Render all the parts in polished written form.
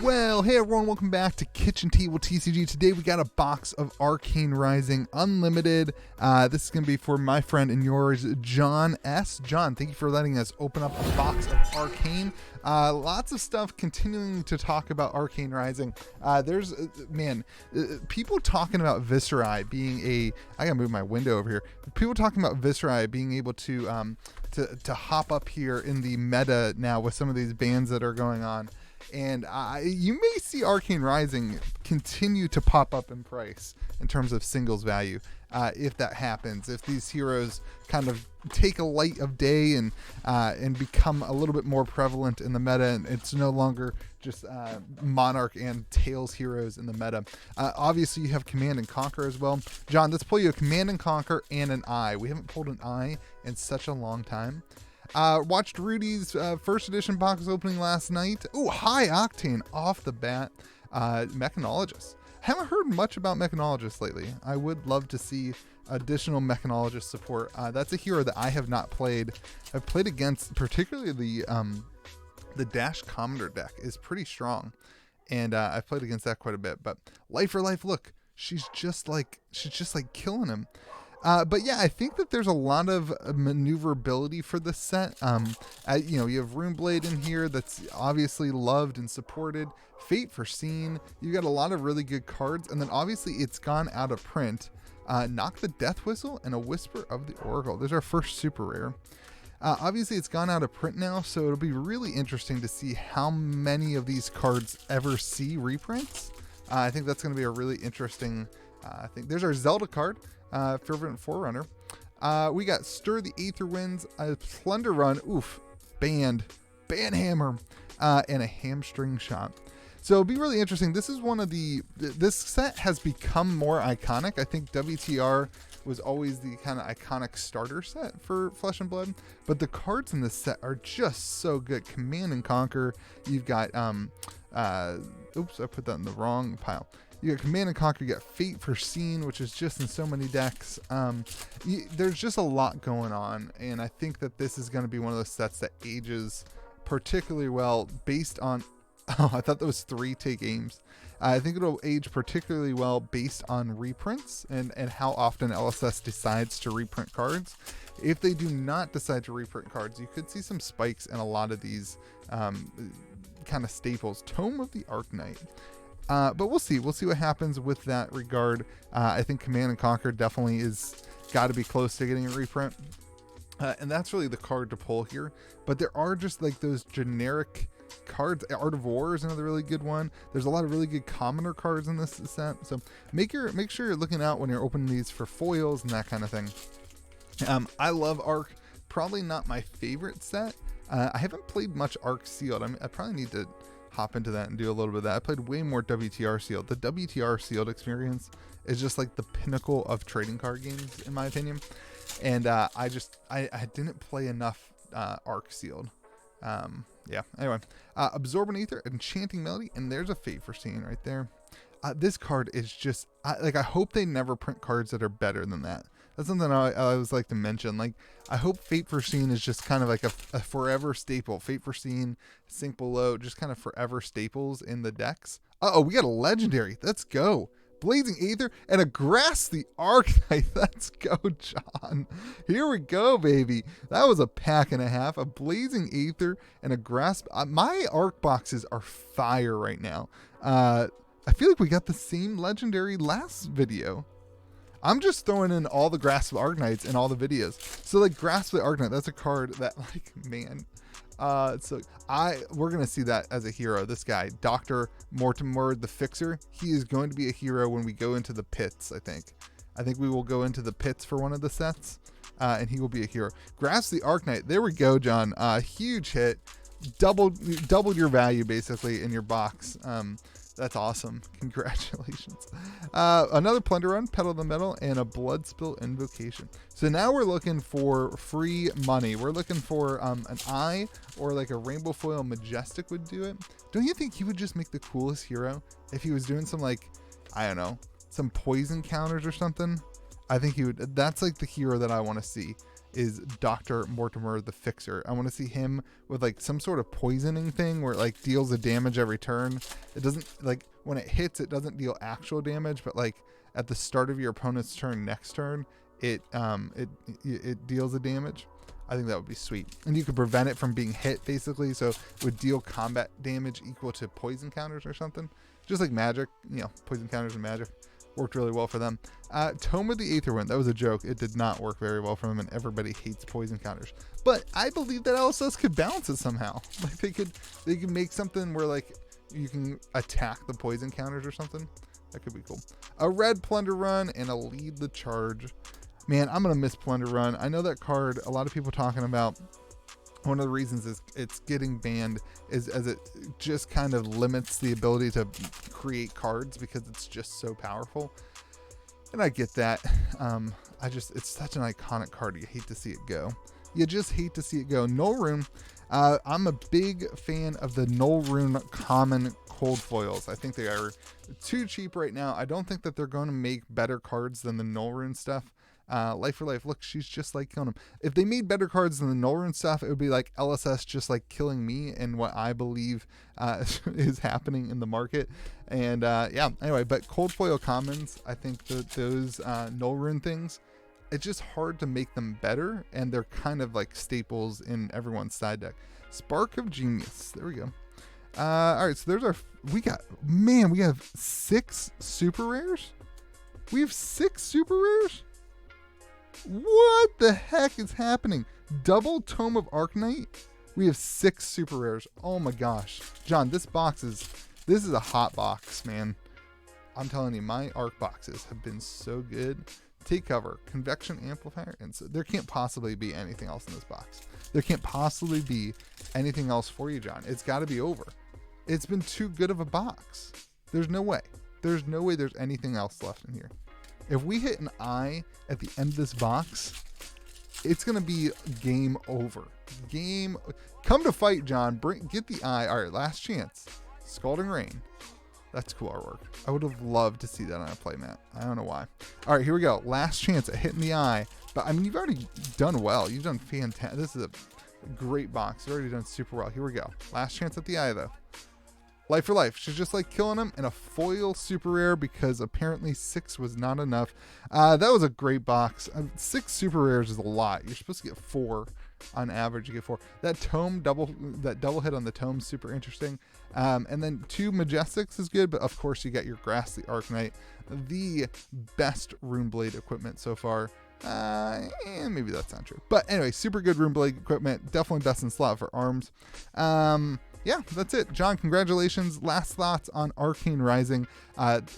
Well, hey everyone, welcome back to Kitchen Table TCG. Today we got a box of Arcane Rising Unlimited. This is going to be for my friend and yours, John S. John, thank you for letting us open up a box of Arcane. Lots of stuff continuing to talk about Arcane Rising. There's, people talking about Viscerai being I gotta move my window over here. People talking about Viscerai being able to hop up here in the meta now with some of these bans that are going on. And you may see Arcane Rising continue to pop up in price in terms of singles value if that happens. If these heroes kind of take a light of day and become a little bit more prevalent in the meta, and it's no longer just Monarch and Tails heroes in the meta. Obviously, you have Command and Conquer as well. John, let's pull you a Command and Conquer and an Eye. We haven't pulled an Eye in such a long time. Watched Rudy's first edition box opening last night. Ooh, high Octane off the bat. Mechanologist. Haven't heard much about Mechanologist lately. I would love to see additional Mechanologist support. That's a hero that I have not played. I've played against, particularly the Dash Commander deck is pretty strong, and I've played against that quite a bit. But Life for Life, look, she's just like killing him. But yeah, I think that there's a lot of maneuverability for this set. You have Runeblade in here that's obviously loved and supported. Fate Foreseen, you got a lot of really good cards, and then obviously it's gone out of print. Knock the Death Whistle and a Whisper of the Oracle. There's our first super rare. Obviously it's gone out of print now, so it'll be really interesting to see how many of these cards ever see reprints. I think that's going to be a really interesting thing. There's our Zelda card. Fervent Forerunner. We got Stir the Aether Winds, a Plunder Run, Banhammer, and a Hamstring Shot. So it'll be really interesting. This is this set has become more iconic. I think WTR was always the kind of iconic starter set for Flesh and Blood, but the cards in this set are just so good. Command and Conquer. You've got, oops, I put that in the wrong pile. You got Command and Conquer, you got Fate Foreseen, which is just in so many decks. There's just a lot going on, and I think that this is going to be one of those sets that ages particularly well based on... Oh, I thought those 3 take aims. I think it'll age particularly well based on reprints and how often LSS decides to reprint cards. If they do not decide to reprint cards, you could see some spikes in a lot of these kind of staples. Tome of the Arknight. But we'll see. We'll see what happens with that regard. I think Command and Conquer definitely is got to be close to getting a reprint. And that's really the card to pull here. But there are just like those generic cards. Art of War is another really good one. There's a lot of really good commoner cards in this set. So make sure you're looking out when you're opening these for foils and that kind of thing. I love Arc. Probably not my favorite set. I haven't played much Arc Sealed. I probably need to hop into that and do a little bit of that. I played way more WTR Sealed. The WTR Sealed experience is just like the pinnacle of trading card games, in my opinion. And I didn't play enough Arc Sealed. Anyway, Absorbent Aether, Enchanting Melody, and there's a Fate Foreseen right there. This card is just, I hope they never print cards that are better than that. That's something I always like to mention. Like, I hope Fate Foreseen is just kind of like a forever staple. Fate Foreseen, Sink Below, just kind of forever staples in the decks. We got a legendary. Let's go. Blazing Aether and a Grasp the Arknight. Let's go, John. Here we go, baby. That was a pack and a half. A Blazing Aether and a Grasp. My Arc boxes are fire right now. I feel like we got the same legendary last video. I'm just throwing in all the Grasp the Arknights in all the videos. So like Grasp the Arknight, that's a card that like, man. We're going to see that as a hero. This guy, Dr. Mortimer the Fixer, he is going to be a hero when we go into the pits, I think. I think we will go into the pits for one of the sets, and he will be a hero. Grasp the Arknight, there we go, John. Huge hit. Doubled your value, basically, in your box. That's awesome. Congratulations. Another Plunder Run, Pedal the Metal, and a Bloodspill Invocation. So now we're looking for free money. We're looking for an Eye or like a Rainbow Foil Majestic would do it. Don't you think he would just make the coolest hero if he was doing some like, I don't know, some poison counters or something? I think he would. That's like the hero that I want to see. is Dr. Mortimer the Fixer. I want to see him with like some sort of poisoning thing where it like deals a damage every turn. It doesn't, like when it hits, it doesn't deal actual damage, but like at the start of your opponent's turn next turn, it deals a damage. I think that would be sweet. And you could prevent it from being hit basically. So it would deal combat damage equal to poison counters or something. Just like magic, you know, poison counters and magic. Worked really well for them. Tome of the Aether Wind. That was a joke. It did not work very well for them, and everybody hates poison counters. But I believe that LSS could balance it somehow. Like they could make something where like you can attack the poison counters or something. That could be cool. A red Plunder Run and a Lead the Charge. Man, I'm gonna miss Plunder Run. I know that card. A lot of people talking about. One of the reasons is it's getting banned is as it just kind of limits the ability to create cards because it's just so powerful. And I get that. It's such an iconic card. You hate to see it go. You just hate to see it go. Null Rune. I'm a big fan of the Null Rune common cold foils. I think they are too cheap right now. I don't think that they're going to make better cards than the Null Rune stuff. Life for Life, look, she's just like killing him. If they made better cards than the Null Rune stuff, it would be like LSS just like killing me and what I believe is happening in the market. And yeah, anyway, but cold foil commons, I think that those Null Rune things, it's just hard to make them better, and they're kind of like staples in everyone's side deck. Spark of Genius, there we go. All right, so there's our, we have 6 super rares. We have 6 super rares. What the heck is happening? Double Tome of Arcane. We have 6 super rares. Oh my gosh, John, this is a hot box, man. I'm telling you, my ARC boxes have been so good. Take cover, convection amplifier, and so there can't possibly be anything else in this box. There can't possibly be anything else for you, John. It's got to be over. It's been too good of a box. There's no way. There's no way there's anything else left in here. If we hit an eye at the end of this box, it's going to be game over. Come to fight, John. Get the eye. All right, last chance. Scalding Rain. That's cool artwork. I would have loved to see that on a playmat. I don't know why. All right, here we go. Last chance at hitting the eye. But, I mean, you've already done well. You've done fantastic. This is a great box. You've already done super well. Here we go. Last chance at the eye, though. Life for Life. She's just like killing him in a foil super rare because apparently 6 was not enough. That was a great box. 6 super rares is a lot. You're supposed to get 4 on average. You get 4. That double hit on the tome, super interesting. And then 2 Majestics is good, but of course you got your Grass the Arcanite, the best Runeblade equipment so far. Maybe that's not true. But anyway, super good Runeblade equipment. Definitely best in slot for arms. Yeah, that's it. John, congratulations. Last thoughts on Arcane Rising.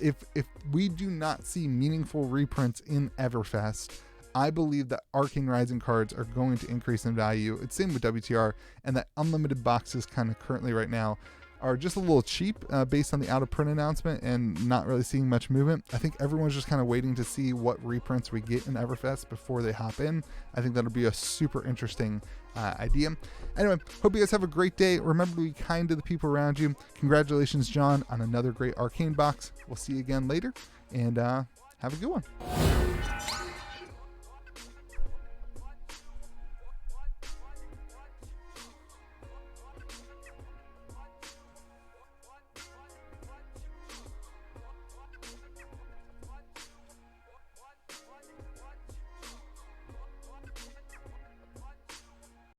If we do not see meaningful reprints in Everfest, I believe that Arcane Rising cards are going to increase in value. It's same with WTR, and that unlimited boxes kind of currently right now are just a little cheap based on the out of print announcement and not really seeing much movement. I think everyone's just kind of waiting to see what reprints we get in Everfest before they hop in. I think that'll be a super interesting idea. Anyway, hope you guys have a great day. Remember to be kind to the people around you. Congratulations, John, on another great Arcane box. We'll see you again later, and have a good one.